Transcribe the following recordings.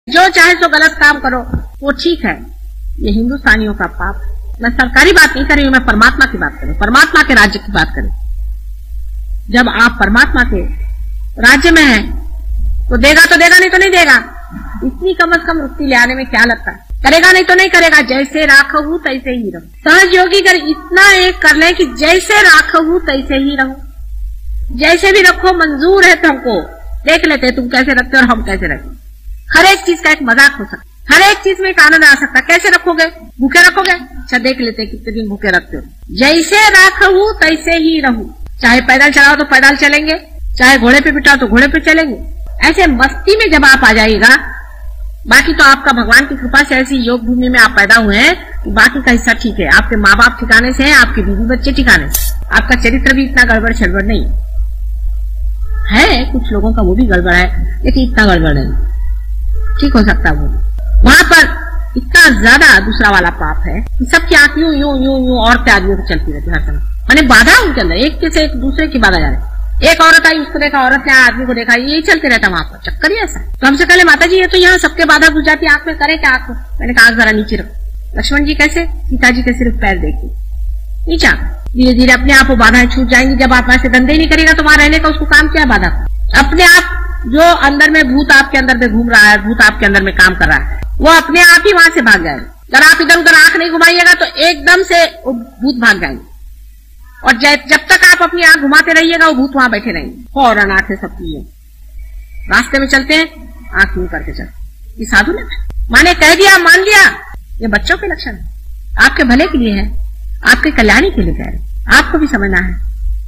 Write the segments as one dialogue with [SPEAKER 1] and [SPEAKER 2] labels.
[SPEAKER 1] जो चाहे तो गलत काम करो, वो ठीक है, ये हिंदुस्तानियों का पाप। मैं सरकारी बात नहीं कर रही हूं, मैं परमात्मा की बात करूं, परमात्मा के राज्य की बात करूं। जब आप परमात्मा के राज्य में हैं तो देगा तो देगा, नहीं तो नहीं देगा। इतनी कम से कम रुक्ति ले आने में क्या लगता है? करेगा नहीं तो नहीं करेगा। जैसे राखहू तैसे ही रहूं। सहज योगी अगर इतना एक कर ले कि जैसे राखहू तैसे ही रहूं, जैसे भी रखो मंजूर है, तो हमको देख लेते तुम कैसे रखते हो और हम कैसे रखें। हर एक चीज का एक मजाक हो सकता, हर एक चीज में एक आनंद आ सकता। कैसे रखोगे? भूखे रखोगे? अच्छा देख लेते कितने दिन भूखे रखते हो। जैसे राखहू तैसे ही रहूं। चाहे पैदल चलाओ तो पैदल चलेंगे, चाहे घोड़े पे बिठाओ तो घोड़े पे चलेंगे। ऐसे मस्ती में जब आप आ जाइएगा, बाकी तो आपका भगवान की कृपा से ऐसी योग भूमि में आप पैदा हुए हैं कि बाकी का हिस्सा ठीक है। आपके माँ बाप ठिकाने से हैं, आपके बीवी बच्चे ठिकाने से, आपका चरित्र भी इतना गड़बड़ छड़बड़ नहीं है। कुछ लोगों का वो भी गड़बड़ है, लेकिन इतना गड़बड़ नहीं, ठीक हो सकता है। वो वहां पर इतना ज्यादा दूसरा वाला पाप है कि सबकी आंख यूं यूं यूं यूं औरतें आदमियों को चलती रहती हर समय, माने बाधा उनके अंदर, एक से एक दूसरे की बाधा जा रही। एक औरत आई, उसको देखा, औरत ने आदमी को देखा, यही चलते रहता वहां पर, चक्कर ही ऐसा। तो हमसे कहले माता जी ये तो यहाँ सबके बाधा घुस जाती है, आंख में करे क्या आंख में? मैंने कहा आंख जरा नीचे रखो। लक्ष्मण जी कैसे? सीता जी के सिर्फ पैर देखी नीचा, धीरे धीरे अपने आप वो बाधाएं छूट जाएंगी। जब आप ऐसे धंधे ही नहीं करेगा तो वहां रहने का उसको काम क्या? बाधा अपने आप। जो अंदर में भूत आपके अंदर में घूम रहा है, भूत आपके अंदर में काम कर रहा है, वो अपने आप ही वहां से भाग जाएगा। अगर आप इधर उधर आंख नहीं घुमाइएगा तो एकदम से वो भूत भाग जाएंगे। और जब तक आप अपनी आंख घुमाते रहिएगा वो भूत वहां बैठे रहेंगे। फौरन आंखें सबकी रास्ते में चलते हैं, आंख यूं करके चलते। ये साधु ने माने कह दिया, मान लिया, ये बच्चों के लक्षण है, आपके भले के लिए है, आपके कल्याणी के लिए कह रहे। आपको भी समझना है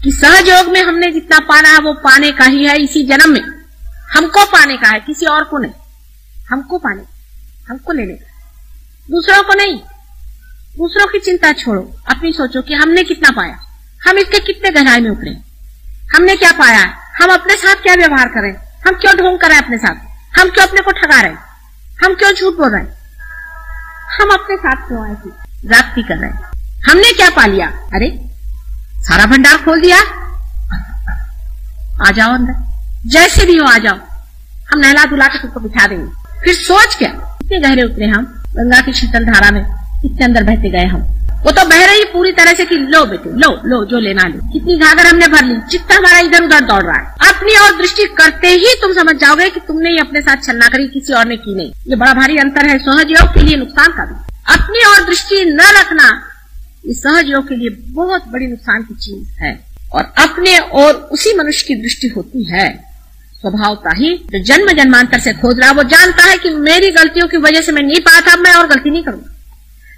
[SPEAKER 1] कि सहज योग में हमने जितना पाना है वो पाने का ही है। इसी जन्म में हमको पाने का है, किसी और को नहीं। हमको पाने, हमको लेने का, दूसरों को नहीं। दूसरों की चिंता छोड़ो, अपनी सोचो कि हमने कितना पाया, हम इसके कितने गहराई में उतरे, हमने क्या पाया है, हम अपने साथ क्या व्यवहार करें, हम क्यों ढोंग कर रहे हैं अपने साथ, हम क्यों अपने को ठगा रहे हैं, हम क्यों झूठ बोल रहे हैं, हम अपने साथ क्यों ऐसी जागती कर रहे हैं, हमने क्या पा लिया? अरे सारा भंडार खोल दिया, आ जाओ अंदर, जैसे भी हो आ जाओ, हम नहला धुला के तुमको बिठा देंगे। फिर सोच क्या, कितने गहरे उतरे हम गंगा की शीतल धारा में, कितने अंदर बहते गए हम। वो तो बह रही पूरी तरह से कि लो बेटे लो लो, जो लेना लो। कितनी घाघर हमने भर ली, चित्त हमारा इधर उधर दौड़ रहा है। अपनी और दृष्टि करते ही तुम समझ जाओगे कि तुमने ही अपने साथ छलना करी, किसी और ने की नहीं। ये बड़ा भारी अंतर है सहज योग के लिए नुकसान का भी। अपनी और दृष्टि न रखना ये सहज योग के लिए बहुत बड़ी नुकसान की चीज है। और अपने और उसी मनुष्य की दृष्टि होती है स्वभावता ही, जो जन्म जन्मांतर से खोज रहा, वो जानता है कि मेरी गलतियों की वजह से मैं नहीं पाया था, मैं और गलती नहीं करूंगा।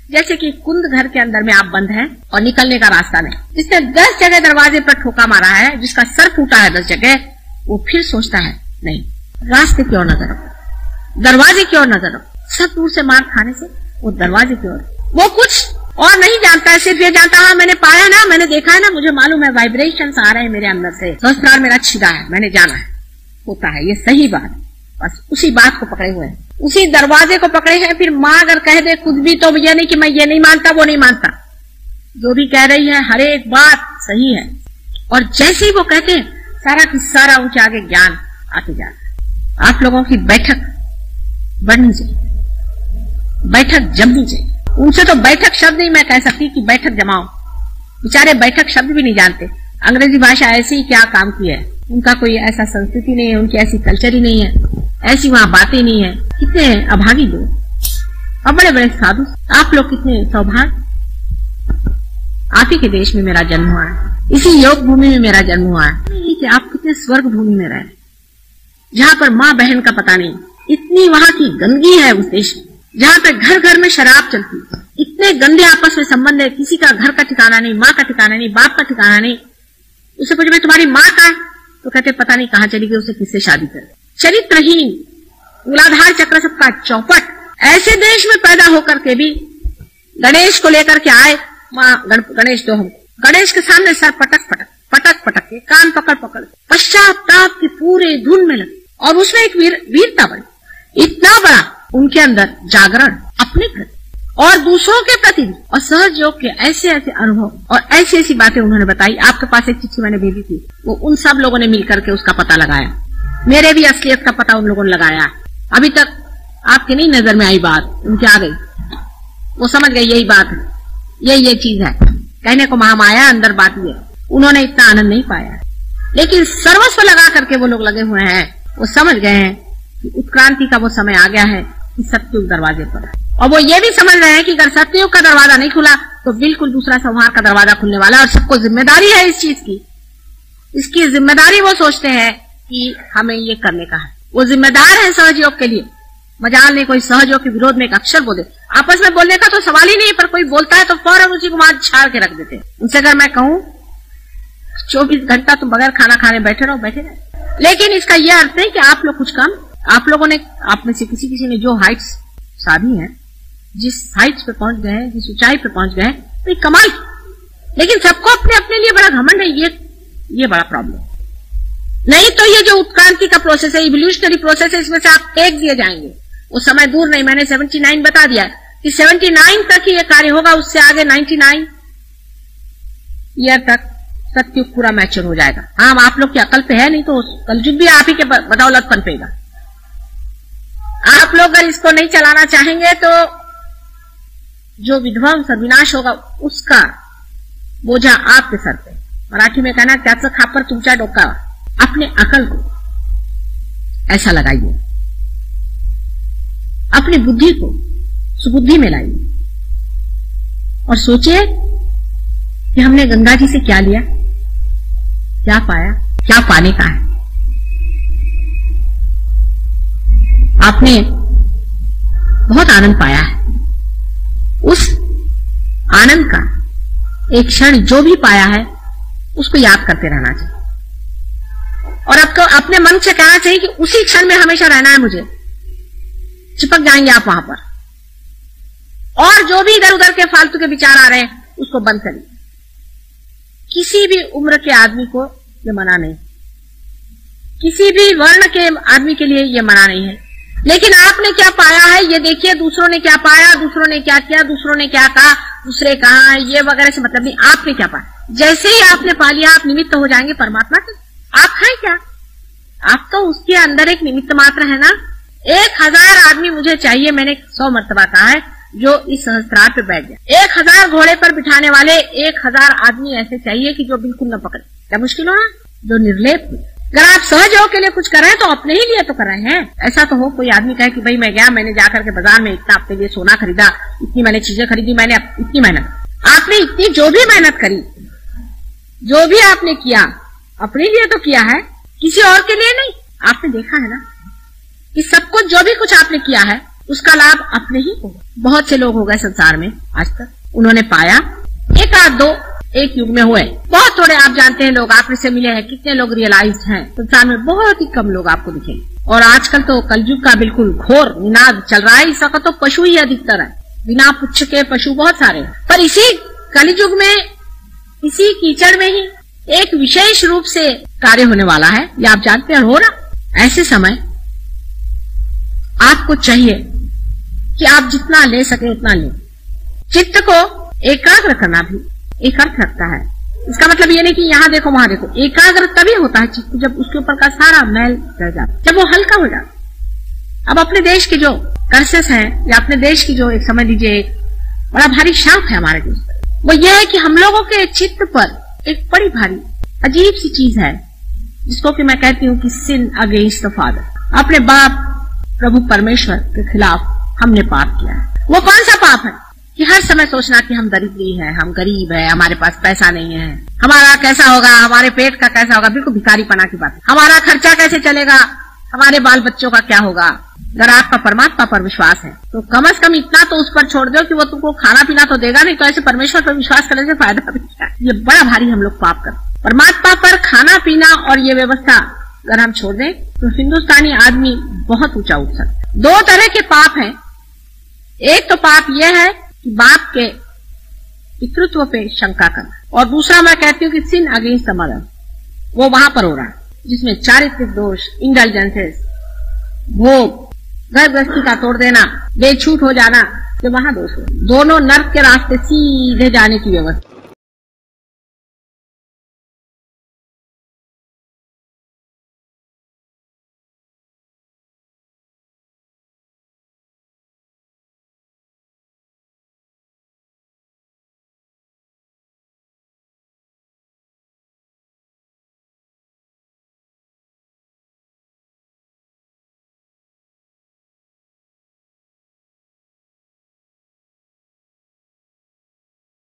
[SPEAKER 1] जैसे कि कुंद घर के अंदर में आप बंद हैं और निकलने का रास्ता नहीं, जिसने 10 जगह दरवाजे पर ठोका मारा है, जिसका सर फूटा है 10 जगह, वो फिर सोचता है नहीं रास्ते क्यों नजर रखो, दरवाजे क्यों नजर रखो। सब दूर से मार खाने से वो दरवाजे क्यों, वो कुछ और नहीं जानता है, सिर्फ ये जानता है मैंने पाया ना, मैंने देखा है ना, मुझे मालूम है वाइब्रेशंस आ रहे हैं मेरे अंदर से, संस्कार मेरा छिदा है, मैंने जाना है, होता है ये सही बात। बस उसी बात को पकड़े हुए हैं, उसी दरवाजे को पकड़े हैं। फिर माँ अगर कह दे कुछ भी तो ये नहीं कि मैं ये नहीं मानता वो नहीं मानता, जो भी कह रही है हर एक बात सही है। और जैसे ही वो कहते हैं सारा की सारा उनके आगे ज्ञान आते जा रहा है। आप लोगों की बैठक बढ़नी चाहिए, बैठक जमनी चाहिए। उनसे तो बैठक शब्द नहीं मैं कह सकती कि बैठक जमाओ, बेचारे बैठक शब्द भी नहीं जानते। अंग्रेजी भाषा ऐसे ही क्या काम की है, उनका कोई ऐसा संस्कृति नहीं है, उनकी ऐसी कल्चर ही नहीं है, ऐसी वहां बातें नहीं है। कितने अभागी लोग और बड़े बड़े साधु। आप लोग कितने सौभाग्य, आप ही के देश में मेरा जन्म हुआ है, इसी योग भूमि में मेरा जन्म हुआ है। कि आप कितने स्वर्ग भूमि में रहे, जहाँ पर माँ बहन का पता नहीं, इतनी वहां की गंदगी है उस देश में, जहाँ पे घर घर में शराब चलती, इतने गंदे आपस में संबंध है, किसी का घर का ठिकाना नहीं, माँ का ठिकाना नहीं, बाप का ठिकाना नहीं। उसे पूछे भाई तुम्हारी माँ का है, तो कहते पता नहीं कहाँ चली गई, उसे किससे शादी कर। चरित्रहीन, मूलाधार चक्र सबका चौपट, ऐसे देश में पैदा होकर के भी गणेश को लेकर के आए, माँ गणेश दो हमको, गणेश के सामने सर पटक पटक पटक पटक के कान पकड़ पकड़ पश्चाताप की पूरे धुन में लगे। और उसमें एक वीरता बड़ी, इतना बड़ा उनके अंदर जागरण अपने प्रति और दूसरों के प्रति भी, और सहज योग के ऐसे ऐसे अनुभव और ऐसी ऐसी बातें उन्होंने बताई। आपके पास एक चिट्ठी मैंने भेजी थी, वो उन सब लोगों ने मिलकर के उसका पता लगाया, मेरे भी असलियत का पता उन लोगों ने लगाया। अभी तक आपके नहीं नजर में आई बात, उनके आ गई, वो समझ गई यही बात है, ये चीज है। कहने को महामाया अंदर बात ये, उन्होंने इतना आनंद नहीं पाया, लेकिन सर्वस्व लगा करके वो लोग लगे हुए हैं। वो समझ गए हैं कि उत्क्रांति का वो समय आ गया है कि सतयुग दरवाजे पर है, और वो ये भी समझ रहे हैं कि अगर सतयुग का दरवाजा नहीं खुला तो बिल्कुल दूसरा संहार का दरवाजा खुलने वाला है, और सबको जिम्मेदारी है इस चीज की। इसकी जिम्मेदारी वो सोचते हैं कि हमें ये करने का है। वो जिम्मेदार है सहयोग के लिए। मजाल नहीं कोई सहयोग के विरोध में एक अक्षर बोले। आपस में बोलने का तो सवाल ही नहीं, पर कोई बोलता है तो फौरन उसी को मार छाड़ के रख देते हैं। उनसे अगर मैं कहूं 24 घंटा तुम बगैर खाना खाने बैठे रहो, लेकिन इसका यह अर्थ नहीं कि आप लोग कुछ काम, आप लोगों ने, आप में से किसी ने जो हाइट्स साधी है, जिस हाइट्स पे पहुंच गए हैं, जिस ऊंचाई पे पहुंच गए हैं, तो कमाल। लेकिन सबको अपने अपने लिए बड़ा घमंड है, ये बड़ा प्रॉब्लम। नहीं तो ये जो उत्क्रांति का प्रोसेस है, इवोल्यूशनरी प्रोसेस है, इसमें से आप फेंक दिए जाएंगे। वो समय दूर नहीं, मैंने 79 बता दिया कि 79 तक ही ये कार्य होगा, उससे आगे 99 ईयर तक सतयुग पूरा मैच्योर हो जाएगा। हाँ, आप लोग की अकल पे है, नहीं तो कलयुग भी आप ही के बदौलत पनपेगा। आप लोग अगर इसको नहीं चलाना चाहेंगे तो जो विध्वंस और विनाश होगा उसका बोझा आपके सर पे। मराठी में कहना त्याचं खापर तुमच्या डोका। अपने अकल को ऐसा लगाइए, अपनी बुद्धि को सुबुद्धि में लाइए और सोचिए कि हमने गंगा जी से क्या लिया, क्या पाया, क्या पाने का है। आपने बहुत आनंद पाया है, उस आनंद का एक क्षण जो भी पाया है उसको याद करते रहना चाहिए, और आपको अपने मन से कहना चाहिए कि उसी क्षण में हमेशा रहना है मुझे। चिपक जाएंगे आप वहां पर, और जो भी इधर उधर के फालतू के विचार आ रहे हैं उसको बंद करिए। किसी भी उम्र के आदमी को ये मना नहीं, किसी भी वर्ण के आदमी के लिए ये मना नहीं है। लेकिन आपने क्या पाया है ये देखिए, दूसरों ने क्या पाया, दूसरों ने क्या किया, दूसरों ने क्या कहा, दूसरे कहा, ये वगैरह से मतलब नहीं। आपने क्या पाया, जैसे ही आपने पा लिया आप निमित्त हो जाएंगे परमात्मा के। आप हैं क्या, आप तो उसके अंदर एक निमित्त मात्र है ना। 1000 आदमी मुझे चाहिए, मैंने 100 मर्तबा कहा है, जो इस सहस्त्रार पे बैठ जाए। 1000 घोड़े पर बिठाने वाले 1000 आदमी ऐसे चाहिए कि जो बिल्कुल न पकड़े। क्या मुश्किल हो ना, जो निर्लेप हो। अगर आप सहयोग के लिए कुछ कर रहे हैं तो अपने ही लिए तो कर रहे हैं। ऐसा तो हो कोई आदमी कहे कि भाई मैं गया, मैंने जाकर के बाजार में इतना अपने लिए सोना खरीदा, इतनी मैंने चीजें खरीदी, मैंने इतनी मेहनत। आपने इतनी जो भी मेहनत करी, जो भी आपने किया, अपने लिए तो किया है, किसी और के लिए नहीं। आपने देखा है ना कि सब कुछ जो भी कुछ आपने किया है उसका लाभ अपने ही को। बहुत से लोग हो गए संसार में आज तक, उन्होंने पाया, एक आध दो एक युग में हुए, बहुत थोड़े आप जानते हैं लोग आपने से मिले हैं। कितने लोग रियलाइज्ड हैं संसार में, बहुत ही कम लोग आपको दिखेंगे। और आजकल तो कलयुग का बिल्कुल घोर निनाद चल रहा है। इस वक्त तो पशु ही अधिकतर है, बिना पुच्छ के पशु बहुत सारे हैं। पर इसी कलयुग में, इसी कीचड़ में ही एक विशेष रूप से कार्य होने वाला है, ये आप जानते हैं, हो रहा। ऐसे समय आपको चाहिए कि आप जितना ले सके उतना लें। चित्त को एकाग्र करना भी एक अर्थ रखता है। इसका मतलब ये नहीं कि यहाँ देखो वहां देखो। एकाग्र तभी होता है चित्त जब उसके ऊपर का सारा मैल रह जाता, जब वो हल्का हो जाता। अब अपने देश के जो कर्सेस हैं, या अपने देश की जो एक समझ लीजिए बड़ा भारी शाप है हमारे देश पर, वो ये है कि हम लोगों के चित्त पर एक बड़ी भारी अजीब सी चीज है, जिसको कि मैं कहती हूँ कि सिन अगेंस्ट द फादर। अपने बाप प्रभु परमेश्वर के खिलाफ हमने पाप किया है। वो कौन सा पाप है कि हर समय सोचना कि हम दरिद्री हैं, हम गरीब हैं, हमारे पास पैसा नहीं है, हमारा कैसा होगा, हमारे पेट का कैसा होगा। बिल्कुल भिखारी पना की बात। हमारा खर्चा कैसे चलेगा, हमारे बाल बच्चों का क्या होगा। अगर आपका परमात्मा पर विश्वास है तो कम से कम इतना तो उस पर छोड़ दो कि वो तुमको खाना पीना तो देगा, नहीं तो ऐसे परमेश्वर पर विश्वास करने से फायदा भी क्या। ये बड़ा भारी हम लोग पाप करते। परमात्मा पर खाना पीना और ये व्यवस्था अगर हम छोड़ दें तो हिंदुस्तानी आदमी बहुत ऊंचा उठ सकता है। 2 तरह के पाप हैं। एक तो पाप यह है कि बाप के पितृत्व पे शंका करना, और दूसरा मैं कहती हूँ कि सिन अगेंस्ट द मदर, वो वहां पर हो रहा है जिसमें चारित्रिक दोष, इंडल्जेंसेस, भोग, घर गृहस्थी का तोड़ देना, बेछूट हो जाना, जो वहां दोष हो। दोनों नर्क के रास्ते सीधे जाने की व्यवस्था।